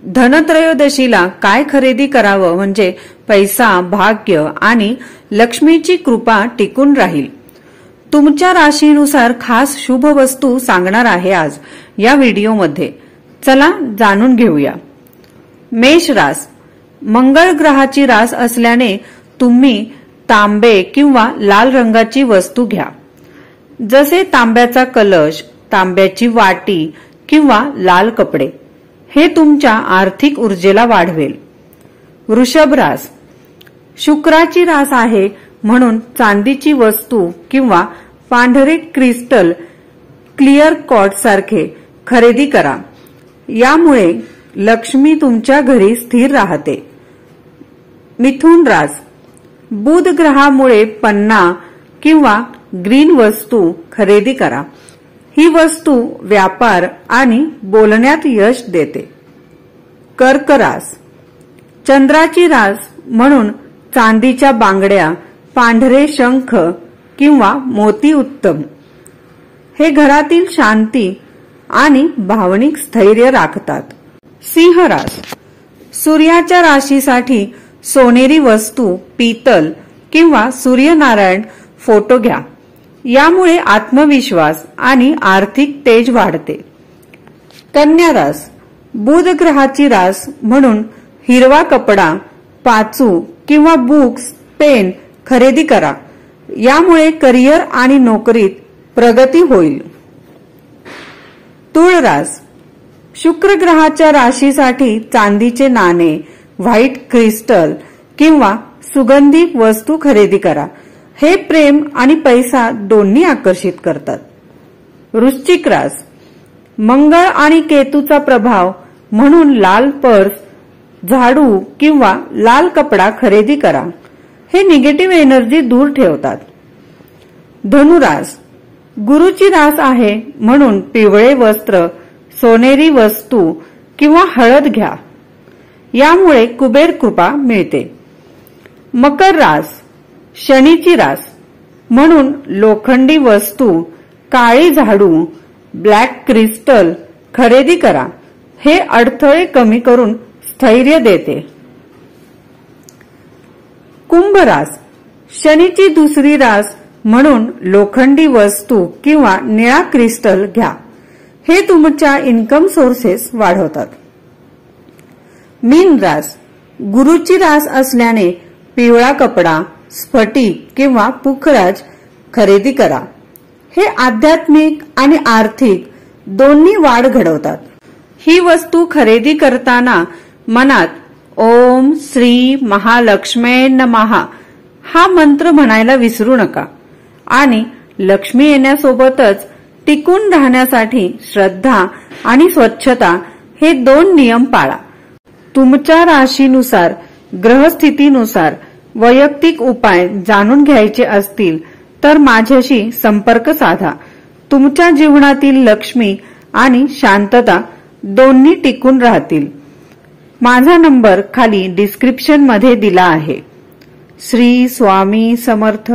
धनत्रयोदशीला काय खरेदी करावं म्हणजे पैसा, भाग्य आणि लक्ष्मीची कृपा टिकून राहील। तुमच्या राशीनुसार खास शुभ वस्तू सांगणार आहे आज या व्हिडिओमध्ये। चला जाणून घेऊया। मेष रास, मंगळ ग्रहाची रास असल्याने तुम्ही तांबे किंवा लाल रंगाची वस्तू घ्या, जसे तांब्याचा कलश, तांब्याची वाटी किंवा लाल कपडे। हे तुमच्या आर्थिक ऊर्जेला वाढवेल। वृषभ रास, शुक्राची रास आहे म्हणून चांदीची वस्तू किंवा पांढरे क्रिस्टल, क्लिअर क्वार्ट्ज सारखे खरेदी करा। यामुळे लक्ष्मी तुमच्या घरी स्थिर राहते। मिथुन रास, बुध ग्रहामुळे पन्ना किंवा ग्रीन वस्तू खरेदी करा। ही वस्तू व्यापार आणि बोलण्यात यश देते। कर्क रास, चंद्राची रास म्हणून चांदीच्या बांगड्या, पांढरे शंख किंवा मोती उत्तम। हे घरातील शांती आणि भावनिक स्थैर्य राखतात। सिंह रास, सूर्याच्या राशीसाठी सोनेरी वस्तू, पितल किंवा सूर्यनारायण फोटो घ्या। यामुळे आत्मविश्वास आणि आर्थिक तेज वाढते। कन्या रास, बुध ग्रहाची रास म्हणून हिरवा कपडा, पाचू किंवा बुक्स, पेन खरेदी करा। यामुळे करिअर आणि नोकरीत प्रगती होईल। तुळ रास, शुक्र ग्रहाच्या राशीसाठी चांदीचे नाणे, व्हाईट क्रिस्टल किंवा सुगंधी वस्तू खरेदी करा। हे प्रेम आणि पैसा दोन्ही आकर्षित करतात। वृश्चिक रास, मंगळ आणि केतूचा प्रभाव म्हणून लाल पर्स, झाडू किंवा लाल कपडा खरेदी करा। हे निगेटिव्ह एनर्जी दूर ठेवतात। धनुरास, गुरुची रास आहे म्हणून पिवळे वस्त्र, सोनेरी वस्तू किंवा हळद घ्या। यामुळे कुबेर कृपा मिळते। मकर रास, शनीची रास म्हणून लोखंडी वस्तू, काळी झाडू, ब्लॅक क्रिस्टल खरेदी करा। हे अडथळे कमी करून स्थैर्य देते। कुंभ रास, शनीची दुसरी रास म्हणून लोखंडी वस्तू किंवा निळा क्रिस्टल घ्या। हे तुमच्या इन्कम सोर्सेस वाढवतात। मीन रास, गुरुची रास असल्याने पिवळा कपडा, स्फटिक किंवा पुखराज खरेदी करा। हे आध्यात्मिक आणि आर्थिक दोन्ही वाढ घडवतात। ही वस्तू खरेदी करताना मनात ओम श्री महालक्ष्मी नमः हा मंत्र म्हणायला विसरू नका आणि लक्ष्मी येण्यासोबतच टिकून राहण्यासाठी श्रद्धा आणि स्वच्छता हे 2 नियम पाळा। तुमच्या राशीनुसार, ग्रहस्थितीनुसार वैयक्तिक उपाय जाणून घ्यायचे असतील तर माझ्याशी संपर्क साधा। तुमच्या जीवनातील लक्ष्मी आणि शांतता दोन्ही टिकून राहतील। माझा नंबर खाली डिस्क्रिप्शन मध्ये दिला आहे। श्री स्वामी समर्थ।